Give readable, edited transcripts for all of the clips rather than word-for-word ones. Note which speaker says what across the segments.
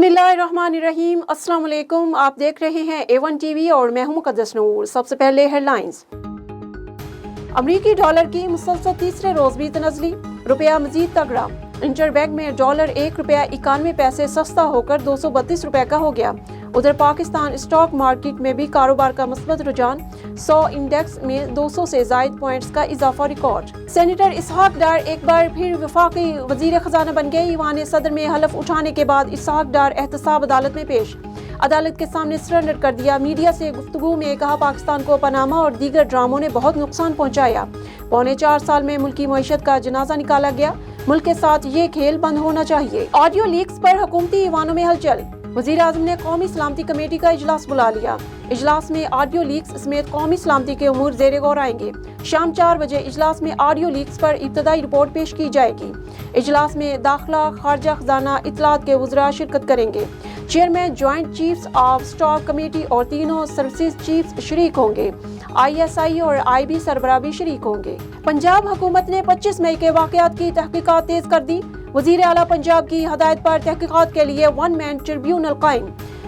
Speaker 1: बिस्मिल्लाहिर्रहमानिर्रहीम। अस्सलाम वालेकुम। आप देख रहे हैं A1 TV और मैं हूं मुक़द्दस नूर। सबसे पहले हेडलाइंस। अमरीकी डॉलर की मुसलसल तीसरे रोज भी तनज़ली, रुपया मजीद तगड़ा। इंटरबैंक में डॉलर ₹1.91 सस्ता होकर 232 रुपए का हो गया। उधर पाकिस्तान स्टॉक मार्केट में भी कारोबार का मस्बत रुझान, 100 इंडेक्स में 200 से ज़ायद पॉइंट्स का इजाफा रिकॉर्ड। सेनेटर इसहाक डार एक बार फिर वफाकी वजीर खजाना बन गए। ईवान सदर में हलफ उठाने के बाद इसहाक डार एहतसाब अदालत में पेश, अदालत के सामने सरेंडर कर दिया। मीडिया से गुफ्तगू में कहा, पाकिस्तान को पनामा और दीगर ड्रामों ने बहुत नुकसान पहुंचाया। 4.25 साल में मुल्की मईशत का जनाजा निकाला गया। मुल्क के साथ ये खेल बंद होना चाहिए। ऑडियो लीक्स पर हुकूमती ईवानों में हलचल। वज़ीर आज़म ने कौमी सलामती कमेटी का इजलास बुला लिया। इजलास में ऑडियो लीक्स समेत कौमी सलामती के उमूर ज़ेर गौर आएंगे। शाम 4 बजे इजलास में ऑडियो लीक्स पर इब्तदाई रिपोर्ट पेश की जाएगी। इजलास में दाखिला, खारजा खजाना, इत्तलात के वज़रा शिरकत करेंगे। Chairman, joint chiefs of staff committee और तीनों सर्विसेज चीफ्स शरीक होंगे। ISI और IB सरबराह भी शरीक होंगे। पंजाब हुकूमत ने 25 मई के वाक़यात की तहकीकात तेज कर दी। वज़ीर आला पंजाब की हदायत पर तहकीकात के लिए 1 मैन ट्रिब्यूनल कायम।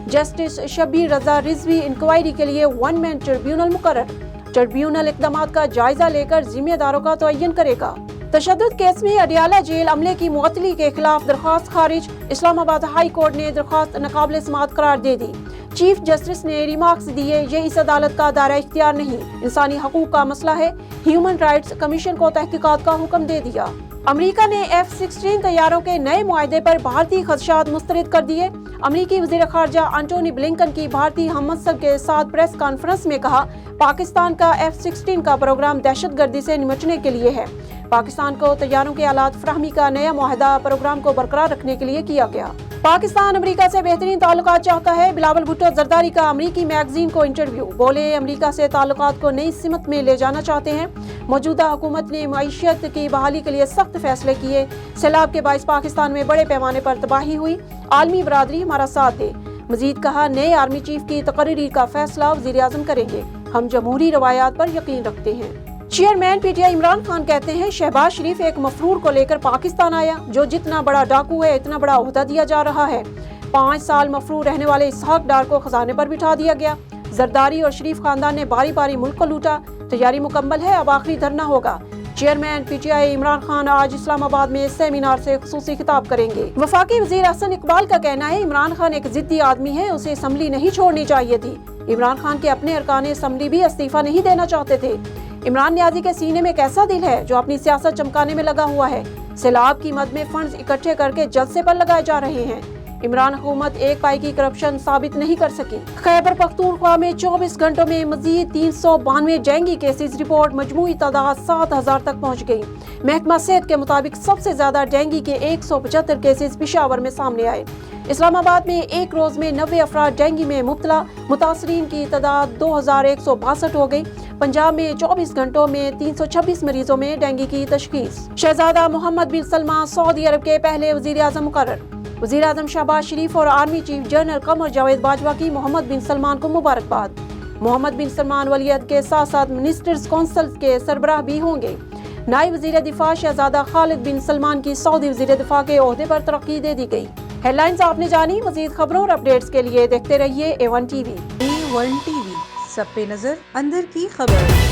Speaker 1: जस्टिस शब्बीर रजा रिजवी इंक्वायरी के लिए 1 मैन ट्रिब्यूनल मुकर्रर। ट्रिब्यूनल इक़दामात का जायजा लेकर जिम्मेदारों का तयन करेगा। तशद्दुद केस में अडियाला जेल अमले की मुअत्तली के खिलाफ दरख्वास्त खारिज। इस्लामाबाद हाई कोर्ट ने दरख्वास्त नाकाबिल समाअत करार दे दी। चीफ जस्टिस ने रिमार्क्स दिए, ये इस अदालत का दायरा इख्तियार नहीं, इंसानी हकूक का मसला है। ह्यूमन राइट्स कमीशन को तहकीकात का हुक्म दे दिया। अमेरिका ने F-16 तैयारों के नए मुआहदे पर भारतीय खदशात मुस्तरद कर दिए। अमेरिकी वज़ीर ख़ारजा एंटोनी ब्लिंकन की भारतीय हममंसब के साथ प्रेस कॉन्फ्रेंस में कहा, पाकिस्तान का F-16 का प्रोग्राम दहशतगर्दी से निपटने के लिए है। पाकिस्तान को तैयारों के आलात फराहमी का नया मुआहदा प्रोग्राम को बरकरार रखने के लिए किया गया। पाकिस्तान अमेरिका से बेहतरीन ताल्लुकात चाहता है। बिलावल भुट्टो जरदारी का अमेरिकी मैगजीन को इंटरव्यू, बोले अमेरिका से ताल्लुकात को नई सिमत में ले जाना चाहते हैं। मौजूदा हुकूमत ने मईशत की बहाली के लिए सख्त फैसले किए। सैलाब के बाइस पाकिस्तान में बड़े पैमाने पर तबाही हुई। आलमी बरादरी हमारा साथ दे। मजीद कहा, नए आर्मी चीफ की तकरीरी का फैसला वज़ीर आज़म करेंगे। हम जमहूरी रवायात पर यकीन रखते हैं। चेयरमैन PTI इमरान खान कहते हैं, शहबाज शरीफ एक मफरूर को लेकर पाकिस्तान आया, जो जितना बड़ा डाकू है इतना बड़ा ओहदा दिया जा रहा है। 5 साल मफरूर रहने वाले इसहाक डार को खजाने पर बिठा दिया गया। जरदारी और शरीफ खानदान ने बारी बारी मुल्क को लूटा। तैयारी मुकम्मल है, अब आखिरी धरना होगा। चेयरमैन PTI इमरान खान आज इस्लामाबाद में सेमिनार से खुसूसी खिताब करेंगे। वफाकी वजीर हसन इकबाल का कहना है, इमरान खान एक जिद्दी आदमी है, उसे असम्बली नहीं छोड़नी चाहिए थी। इमरान खान के अपने अरकान असम्बली भी इस्तीफा नहीं देना चाहते थे। इमरान न्याजी के सीने में कैसा दिल है जो अपनी सियासत चमकाने में लगा हुआ है। सैलाब की मद में फंड्स इकट्ठे करके जलसे पर लगाए जा रहे हैं। इमरान हुकूमत एक पाई की करप्शन साबित नहीं कर सकी। खैबर पख्तूनख्वा में 24 घंटों में मजीद 392 डेंगू केसेस रिपोर्ट, मजमूई तादाद 7000 तक पहुँच गई। महकमा सेहत के मुताबिक सबसे ज्यादा डेंगू के 175 केसेस पेशावर में सामने आए। इस्लामाबाद में एक रोज में 90 अफराद डेंगू में मुब्तला, मुतासरीन की तादाद 2162 हो गई। पंजाब में 24 घंटों में 326 मरीजों में डेंगू की तशखीस। शहजादा मोहम्मद बिन सलमान सऊदी अरब के पहले वजीर आज़म मुकर्रर। वजीर आज़म शहबाज शरीफ और army chief general Qamar Javed Bajwa की मोहम्मद बिन सलमान को मुबारकबाद। मोहम्मद बिन सलमान वलीअहद के साथ साथ मिनिस्टर्स कौंसिल के सरबराह भी होंगे। नायब वजीर दिफा शहजादा खालिद बिन सलमान की सऊदी वजीर दिफा के ओहदे पर तरक्की दे दी गई। हेडलाइंस आपने जानी। मजीद खबरों और अपडेट्स के लिए देखते रहिए A1 TV।
Speaker 2: A1 TV, सब पे नजर, अंदर की खबर।